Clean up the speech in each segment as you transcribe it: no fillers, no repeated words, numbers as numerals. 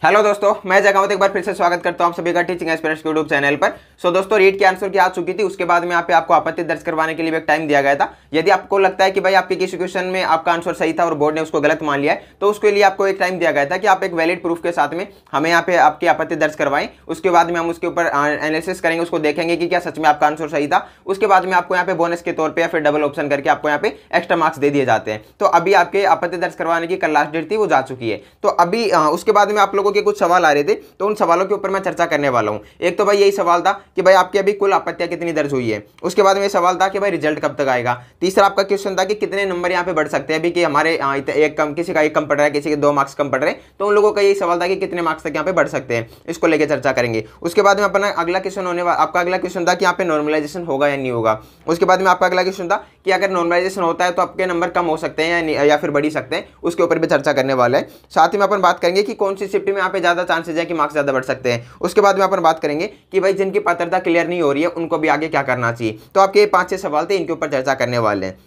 Hello दोस्तों, मैं जगह एक बार फिर से स्वागत करता हूं आप सभी का टीचिंग एस्पिरेंट्स के यूट्यूब चैनल पर। दोस्तों, रीट के आंसर की आ चुकी थी, उसके बाद में यहाँ पे आपको आपत्ति दर्ज करवाने के लिए भी एक टाइम दिया गया था। यदि आपको लगता है कि भाई आपके किसी क्वेश्चन में आपका आंसर सही था और बोर्ड ने उसको गलत मान लिया है, तो उसके लिए आपको एक टाइम दिया गया था कि आप एक वैलिड प्रूफ के साथ में हमें यहाँ पे आपकी आपत्ति दर्ज करवाएं। उसके बाद में हम उसके ऊपर एनालिसिस करेंगे, उसको देखेंगे कि क्या सच में आपका आंसर सही था। उसके बाद में आपको यहाँ पे बोनस के तौर पर या फिर डबल ऑप्शन करके आपको यहाँ पे एक्स्ट्रा मार्क्स दे दिए जाते हैं। तो अभी आपके आपत्ति दर्ज करवाने की कल लास्ट डेट थी, वो जा चुकी है। तो अभी उसके बाद में आप लोगों के कुछ सवाल आ रहे थे, तो उन सवालों के ऊपर मैं चर्चा करने वाला हूं। एक तो भाई यही सवाल था कि भाई आपकी अभी कुल आपत्तियां कितनी दर्ज हुई है। उसके बाद में सवाल था कि भाई रिजल्ट कब तक आएगा। तीसरा आपका क्वेश्चन था कि कितने नंबर यहां पे बढ़ सकते हैं। अभी कि हमारे किसी का 1 कम पड़ रहा है, किसी के 2 मार्क्स कम पड़ रहे हैं, तो उन लोगों का यही सवाल था कि कितने मार्क्स तक यहाँ पे बढ़ सकते हैं। इसको लेकर चर्चा करेंगे। उसके बाद में अपना अगला क्वेश्चन होने वाला, आपका अगला क्वेश्चन था कि यहाँ पे नॉर्मलाइजेशन होगा या नहीं होगा। उसके बाद में आपका अगला क्वेश्चन था कि अगर नॉर्मलाइजेशन होता है तो आपके नंबर कम हो सकते हैं या फिर बढ़ सकते हैं। उसके ऊपर भी चर्चा करने वाले हैं। साथ ही में अपन बात करेंगे कि कौन सी शिफ्ट में यहाँ पे ज्यादा चांसेस है कि मार्क्स ज्यादा बढ़ सकते हैं। उसके बाद में अपन बात करेंगे कि भाई जिनकी पात्रता क्लियर नहीं हो रही है उनको भी आगे क्या करना चाहिए। तो आपके 5-6 सवाल थे, इनके ऊपर चर्चा करने वाले हैं।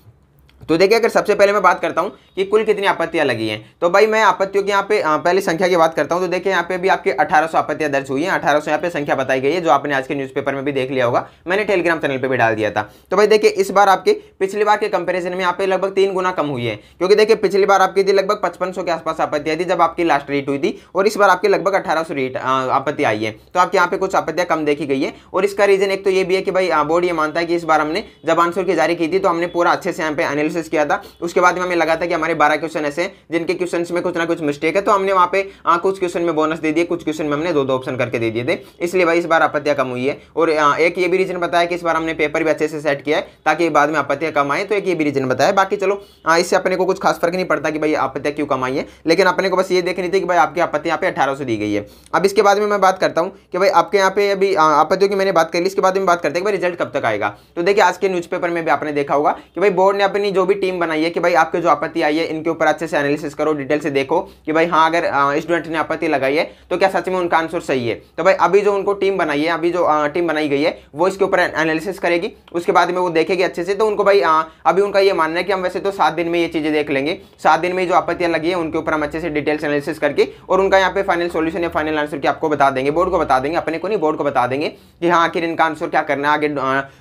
तो देखिए, अगर सबसे पहले मैं बात करता हूं कि कुल कितनी आपत्तियां लगी हैं, तो भाई मैं आपत्तियों की यहाँ पे पहली संख्या की बात करता हूं। तो देखिए, यहाँ पे भी आपके 1800 आपत्तियां दर्ज हुई हैं। 1800 यहाँ पे संख्या बताई गई है, जो आपने आज के न्यूज़पेपर में भी देख लिया होगा, मैंने टेलीग्राम चैनल पे भी डाल दिया था। तो भाई देखिए, इस बार आपके पिछली बार के कंपेरिजन में यहाँ पे लगभग 3 गुना कम हुई है। क्योंकि देखिए, पिछली बार आपकी थी लगभग 5500 के आसपास आपत्तियां थी जब आपकी लास्ट रीट हुई थी, और इस बार आपकी लगभग 1800 रीट आपत्ति आई है। तो आपके यहाँ पे कुछ आपत्तियां कम देखी गई है। और इसका रीजन एक तो ये भी है कि भाई बोर्ड ये मानता है कि इस बार हमने जब आंसर की जारी की थी तो हमने पूरा अच्छे से यहाँ पे एनालिसिस किया था। उसके बाद में हमें लगा था कि हमारे 12 क्वेश्चन ऐसे हैं जिनके क्वेश्चंस में कुछ ना कुछ मिस्टेक है, तो हमने वहां पे कुछ क्वेश्चन में बोनस दे दिए, कुछ क्वेश्चन में हमने 2-2 ऑप्शन करके दे दिए थे। इसलिए भाई इस बार आपत्तियां कम हुई है। और एक ये भी रीजन बताया कि इस बार हमने पेपर भी अच्छे से सेट किया है ताकि बाद में आपत्तियां कम आए। तो एक ये भी रीजन बताया। बाकी चलो, इससे अपने को कुछ खास फर्क नहीं पड़ता कि भाई आपत्तियां क्यों कम आई है, लेकिन अपने को बस ये देखनी थी कि भाई आपकी आपत्ति यहाँ पे 1800 दी गई है। अब इसके बाद में मैं बात करता हूँ कि भाई आपके यहाँ पे अभी आपत्तियों की मैंने बात कर ली। इसके बाद में बात करते हैं कि भाई रिजल्ट कब तक आएगा। तो देखिए, आज के न्यूज़पेपर में भी आपने देखा होगा कि भाई बोर्ड ने अपनी जो भी टीम बनाई है कि भाई आपके जो आपत्ति आई है इनके ऊपर अच्छे से एनालिसिस करो, डिटेल से देखो कि भाई हाँ, अगर स्टूडेंट ने आपत्ति लगाई है तो क्या सच में उनका आंसर सही है। तो भाई अभी जो उनको टीम बनाई है, अभी जो टीम बनाई गई है, वो इसके ऊपर एनालिसिस करेगी। उसके बाद में वो देखेगी अच्छे से। तो उनको भाई अभी उनका ये मानना है कि हम वैसे तो 7 दिन में ये चीजें देख लेंगे। 7 दिन में जो आपत्तियां लगी है उनके ऊपर हम अच्छे से डिटेल्स एनालिसिस करके और उनका यहाँ पे फाइनल सोल्यूशन या फाइनल आंसर की आपको बता देंगे, बोर्ड को बता देंगे, अपने को नहीं बोर्ड को बता देंगे कि हाँ आखिर इनका आंसर क्या करना है, आगे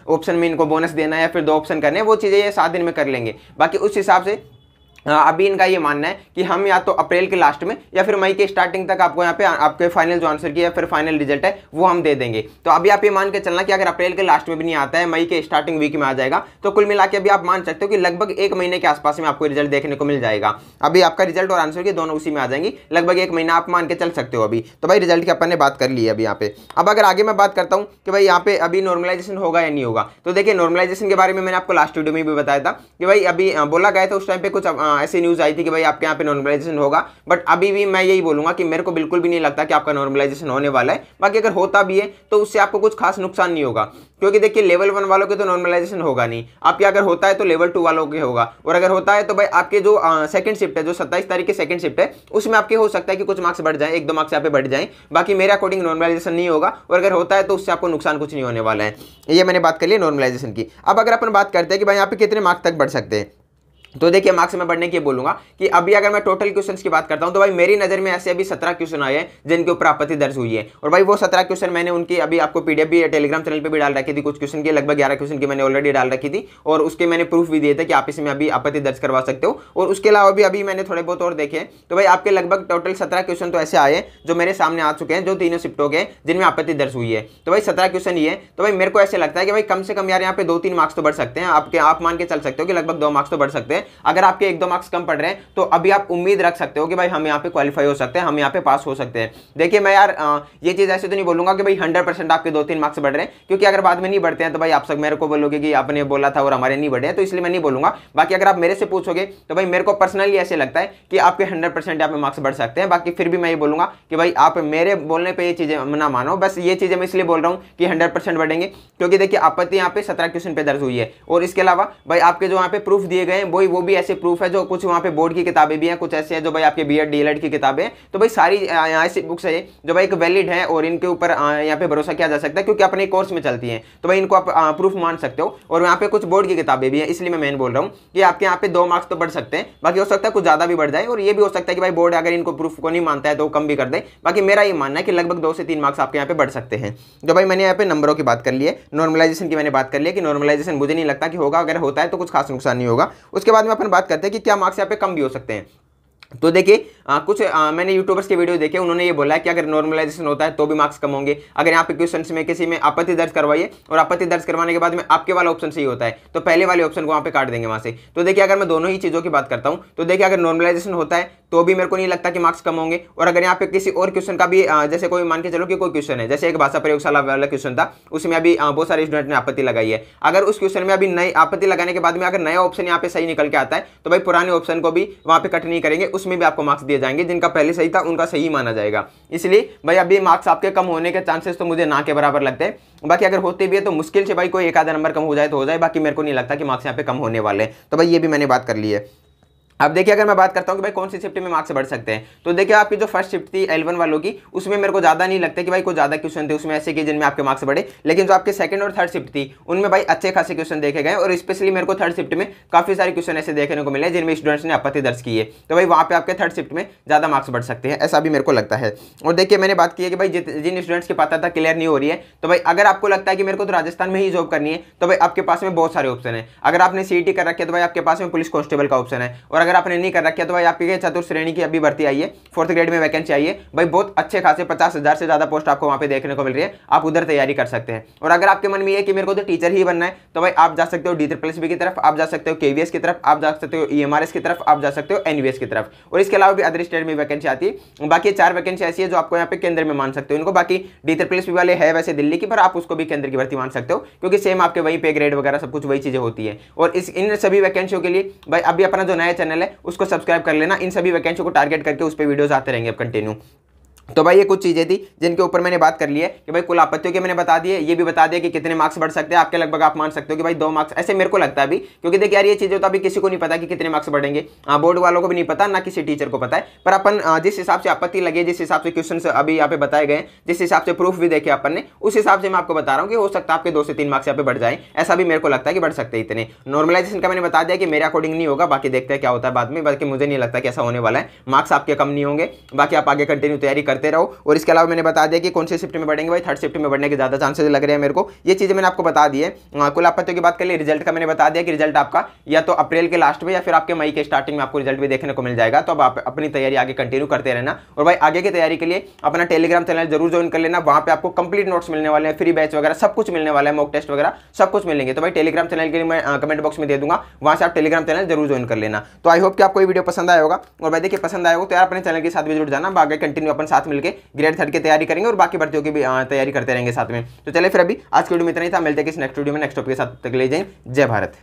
ऑप्शन में इनको बोनस देना है या फिर 2 ऑप्शन करने हैं, वो चीजें ये 7 दिन में कर लेंगे। बाकी उस हिसाब से अभी इनका ये मानना है कि हम या तो अप्रैल के लास्ट में या फिर मई के स्टार्टिंग तक आपको यहाँ पे आपके फाइनल जो आंसर की या फिर फाइनल रिजल्ट है वो हम दे देंगे। तो अभी आप ये मान के चलना कि अगर अप्रैल के लास्ट में भी नहीं आता है, मई के स्टार्टिंग वीक में आ जाएगा, तो कुल मिला के अभी आप मान सकते हो कि लगभग 1 महीने के आसपास में आपको रिजल्ट देखने को मिल जाएगा। अभी आपका रिजल्ट और आंसर की दोनों उसी में आ जाएंगी, लगभग 1 महीना आप मान के चल सकते हो अभी। तो भाई रिजल्ट की अपन ने बात कर ली है अभी यहाँ पे। अब अगर आगे मैं बात करता हूँ कि भाई यहाँ पे अभी नॉर्मलाइजेशन होगा या नहीं होगा, तो देखिए नॉर्मलाइजेशन के बारे में मैंने आपको लास्ट वीडियो में भी बताया था कि भाई अभी बोला गया था उस टाइम पे कुछ ऐसी न्यूज आई थी कि भाई आपके यहाँ पे नॉर्मलाइजेशन होगा। बट अभी भी मैं यही बोलूंगा कि मेरे को बिल्कुल भी नहीं लगता कि आपका नॉर्मलाइजेशन होने वाला है। बाकी अगर होता भी है तो उससे आपको कुछ खास नुकसान नहीं होगा, क्योंकि देखिए लेवल 1 वालों के तो नॉर्मलाइजेशन होगा नहीं। आपके अगर होता है तो लेवल 2 वालों के होगा, और अगर होता है तो भाई आपके जो सेकंड शिफ्ट है, जो 27 तारीख की सेकंड शिफ्ट है, उसमें आपके हो सकता है कि कुछ मार्क्स बढ़ जाए, 1-2 मार्क्स यहाँ पे बढ़ जाए। बाकी मेरे अकॉर्डिंग नॉर्मलाइजेशन नहीं होगा, और अगर होता है तो उससे आपको नुकसान कुछ नहीं होने वाला है। ये मैंने बात कर ली नॉर्मलाइजेशन की। अब अगर अपन बात करते हैं कि भाई यहाँ पे कितने मार्क्स तक बढ़ सकते हैं, तो देखिए मार्क्स में बढ़ने की बोलूंगा कि अभी अगर मैं टोटल क्वेश्चंस की बात करता हूं तो भाई मेरी नजर में ऐसे अभी 17 क्वेश्चन आए हैं जिनके ऊपर आपत्ति दर्ज हुई है। और भाई वो 17 क्वेश्चन मैंने उनकी अभी आपको पीडीएफ भी टेलीग्राम चैनल पे भी डाल रखी थी। कुछ क्वेश्चन की लगभग 11 क्वेश्चन की मैंने ऑलरेडी डाल रखी थी, और उसके मैंने प्रूफ भी दिए थे कि आप इसमें अभी आपत्ति दर्ज करवा सकते हो। और उसके अलावा भी अभी मैंने थोड़े बहुत और देखे। तो भाई आपके लगभग टोटल 17 क्वेश्चन तो ऐसे आए हैं जो मेरे सामने आ चुके हैं, जो तीनों शिफ्टों के जिनमें आपत्ति दर्ज हुई है। तो भाई 17 क्वेश्चन ये है। तो भाई मेरे को ऐसे लगता है कि भाई कम से कम यार यहाँ पे 2-3 मार्क्स तो बढ़ सकते हैं आपके। आप मान के चल सकते हो कि लगभग 2 मार्क्स तो बढ़ सकते हैं। अगर आपके 1-2 मार्क्स कम पड़ रहे हैं तो अभी आप उम्मीद रख सकते हो कि भाई हम यहाँ पे क्वालिफाई हो सकते हैं, हम यहाँ पे पास हो सकते हैं। देखिए मैं यार ये चीज ऐसे तो नहीं बोलूंगा कि भाई 100% आपके 2-3 मार्क्स बढ़ रहे हैं, क्योंकि अगर बाद में नहीं बढ़ते हैं तो भाई आप सब मेरे को बोलोगे कि आपने बोला था और हमारे नहीं बढ़े हैं, तो इसलिए मैं नहीं बोलूंगा। बाकी अगर आप मेरे से पूछोगे तो भाई मेरे को पर्सनली ऐसे लगता है कि आपके 100% यहाँ पे मार्क्स बढ़ सकते हैं। बाकी फिर भी मैं ये बोलूंगा कि भाई आप मेरे बोलने पर ये चीजें ना मानो। बस ये चीजें मैं इसलिए बोल रहा हूँ कि 100% बढ़ेंगे, क्योंकि देखिए आपत्ति यहाँ पे 17 क्वेश्चन पे दर्ज हुई है। और इसके अलावा भाई आपके जो यहाँ पे प्रूफ दिए गए हैं वही भाई वो भी ऐसे प्रूफ है, जो कुछ वहाँ पे बोर्ड की किताबें भी हैं, कुछ ऐसे हैं जो भाई आपके बीएड डीएलएड की किताबें हैं। तो भाई सारी ऐसी बुक्स है जो भाई एक वैलिड है और इनके ऊपर यहाँ पे भरोसा किया जा सकता है, क्योंकि अपने कोर्स में चलती हैं। तो भाई इनको आप प्रूफ मान सकते हो। और यहाँ पे कुछ बोर्ड की किताबें भी हैं, इसलिए मैं मेन बोल रहा हूँ कि आपके यहाँ पे 2 मार्क्स तो बढ़ सकते हैं, बाकी हो सकता है कुछ ज्यादा भी बढ़ जाए। और ये भी हो सकता है कि भाई बोर्ड अगर इनको प्रूफ को नहीं मानता है तो कम भी कर दे। बाकी मेरा ये मानना है कि लगभग 2 से 3 मार्क्स आपके यहाँ पे बढ़ सकते हैं। तो भाई मैंने यहाँ पे नंबरों की बात कर ली है, नॉर्मलाइजेशन की मैंने बात कर ली है कि नॉर्मलाइजेशन मुझे नहीं लगता कि होगा, अगर होता है तो कुछ खास नुकसान नहीं होगा। उसके बाद में अपन बात करते हैं कि क्या मार्क्स यहाँ पे कम भी हो सकते हैं। तो देखिए कुछ मैंने यूट्यूबर्स के वीडियो देखे, उन्होंने ये बोला है कि अगर नॉर्मलाइजेशन होता है तो भी मार्क्स कम होंगे। अगर यहाँ पे क्वेश्चंस में किसी में आपत्ति दर्ज करवाइए और आपत्ति दर्ज करवाने के बाद में आपके वाला ऑप्शन सही होता है तो पहले वाले ऑप्शन को वहाँ पे काट देंगे वहाँ से। तो देखिए अगर मैं दोनों ही चीज़ों की बात करता हूँ तो देखिए अगर नॉर्मलाइजेशन होता है तो भी मेरे को नहीं लगता कि मार्क्स कम होंगे। और अगर यहाँ पे किसी और क्वेश्चन का भी जैसे कोई मान के चलो कि कोई क्वेश्चन है, जैसे एक भाषा प्रयोगशाला वाला क्वेश्चन था, उसमें अभी बहुत सारे स्टूडेंट ने आपत्ति लगाई है। अगर उस क्वेश्चन में अभी नई आपत्ति लगाने के बाद में अगर नया ऑप्शन यहाँ पे सही निकल के आता है तो भाई पुराने ऑप्शन को भी वहाँ पे कट नहीं करेंगे, उसमें भी आपको मार्क्स दिए जाएंगे। जिनका पहले सही था उनका सही माना जाएगा। इसलिए भाई अभी मार्क्स आपके कम होने के चांसेस तो मुझे ना के बराबर लगते हैं। बाकी अगर होते भी है तो मुश्किल से भाई कोई एक आधा नंबर कम हो जाए तो हो जाए, बाकी मेरे को नहीं लगता कि मार्क्स यहाँ पे कम होने वाले हैं। तो भाई ये भी मैंने बात कर ली है। अब देखिए अगर मैं बात करता हूँ कि भाई कौन सी शिफ्ट में मार्क्स बढ़ सकते हैं, तो देखिए आपकी जो फर्स्ट शिफ्ट थी L1 वालों की, उसमें मेरे को ज़्यादा नहीं लगता कि भाई कोई ज़्यादा क्वेश्चन थे उसमें ऐसे कि जिनमें आपके मार्क्स बढ़े। लेकिन जो आपके सेकंड और थर्ड शिफ्ट थी उनमें भाई अच्छे खासे क्वेश्चन देखे गए। और स्पेशली मेरे को थर्ड शिफ्ट में काफ़ी सारे क्वेश्चन ऐसे देखने को मिले जिनमें स्टूडेंट्स ने आपत्ति दर्ज की है। तो भाई वहाँ पे आपके थर्ड शिफ्ट में ज़्यादा मार्क्स बढ़ सकते हैं, ऐसा भी मेरे को लगता है। और देखिए मैंने बात की है कि भाई जिन स्टूडेंट्स की पात्रता क्लियर नहीं हो रही है, तो भाई अगर आपको लगता है कि मेरे को तो राजस्थान में ही जॉब करनी है, तो भाई आपके पास में बहुत सारे ऑप्शन है। अगर आपने CET कर रखी है तो भाई आपके पास में पुलिस कांस्टेबल का ऑप्शन है। और अगर आपने नहीं कर रखी है तो भाई आपके चतुर्थ श्रेणी की अभी भर्ती आई है, 4th ग्रेड में वैकेंसी आई है। भाई बहुत अच्छे खासे 50,000 से ज्यादा पोस्ट आपको वहां पे देखने को मिल रही है, आप उधर तैयारी कर सकते हैं। और अगर आपके मन में ये कि मेरे को तो टीचर ही बनना है, तो भाई आप जा सकते हो DSSB की तरफ, आप जा सकते हो KVS की तरफ, आप जा सकते हो EMRS की तरफ, आप जा सकते हो NVS की तरफ। और इसके अलावा भी अदर स्टेट में वैकेंसी आती है। बाकी 4 वैकेंसी ऐसी है जो आपको यहाँ पे केंद्र में मान सकते हो इनको। बाकी DSSB वाले है वैसे दिल्ली की, पर आप उसको भी केंद्र की भर्ती मान सकते हो, क्योंकि सेम आपके वही पे ग्रेड वगैरह सब कुछ वही चीजें होती है। और इन सभी वैकेंसियों के लिए भाई अभी अपना जो नया चैनल है उसको सब्सक्राइब कर लेना। इन सभी वैकेंसी को टारगेट करके उस पर वीडियोस आते रहेंगे अब कंटिन्यू। तो भाई ये कुछ चीजें थी जिनके ऊपर मैंने बात कर ली है कि भाई कुल आपत्तियों के मैंने बता दिए, ये भी बता दिया कि कितने मार्क्स बढ़ सकते हैं आपके। लगभग आप मान सकते हो कि भाई 2 मार्क्स ऐसे मेरे को लगता है अभी, क्योंकि देखिए यार ये चीजें तो अभी किसी को नहीं पता कि कितने मार्क्स बढ़ेंगे, बोर्ड वालों को भी नहीं पता, ना किसी टीचर को पता है। पर अपन जिस हिसाब से आपत्ति लगे, जिस हिसाब से क्वेश्चन अभी यहाँ पे बताए गए, जिस हिसाब से प्रूफ भी देखे अपन ने, उस हिसाब से मैं आपको बता रहा हूँ कि हो सकता है आपके 2 से 3 मार्क्स यहाँ पे बढ़ जाए। ऐसा भी मेरे को लगता है कि बढ़ सकते हैं इतने। नॉर्मलाइजेशन का मैंने बता दिया कि मेरे अकॉर्डिंग नहीं होगा, बाकी देखते हैं क्या होता है बाद में। बाकी मुझे नहीं लगता कि ऐसा होने वाला है, मार्क्स आपके कम नहीं होंगे। बाकी आप आगे कंटिन्यू तैयारी करते रहो। और इसके अलावा मैंने बता दिया कि कौन से शिफ्ट में बढ़ेंगे, भाई थर्ड शिफ्ट में बढ़ने के ज्यादा चांसेस लग रहे हैं मेरे को। ये चीजें मैंने आपको बता दी है। कुल आपत्तियों की बात कर ली, रिजल्ट का मैंने बता दिया कि रिजल्ट आपका या तो अप्रैल के लास्ट में या फिर आपके मई के स्टार्टिंग में आपको रिजल्ट भी देखने को मिल जाएगा। तो अब आप अपनी तैयारी आगे कंटिन्यू करते रहना। और भाई आगे की तैयारी के लिए अपना टेलीग्राम चैनल जरूर ज्वाइन कर लेना, वहां पे आपको कंप्लीट नोट्स मिलने वाले हैं, फ्री बैच वगैरह सब कुछ मिलने वाला है, मॉक टेस्ट वगैरह सब कुछ मिलेंगे। तो भाई टेलीग्राम चैनल के लिए मैं कमेंट बॉक्स में दे दूंगा, वहां से आप टेलीग्राम चैनल जरूर ज्वाइन कर लेना। तो आई होप कि आपको ये वीडियो पसंद आया होगा। और भाई देखिए पसंद आया हो तो यार अपने चैनल के साथ भी जुड़ जाना, आगे कंटिन्यू अपन साथ मिलकर ग्रेड 3 की तैयारी करेंगे और बाकी भर्तियों की भी तैयारी करते रहेंगे साथ में। तो चलिए फिर अभी आज की वीडियो में इतना ही था, मिलते हैं किसी नेक्स्ट वीडियो में नेक्स्ट टॉपिक के साथ। तक ले जाएं, जय भारत।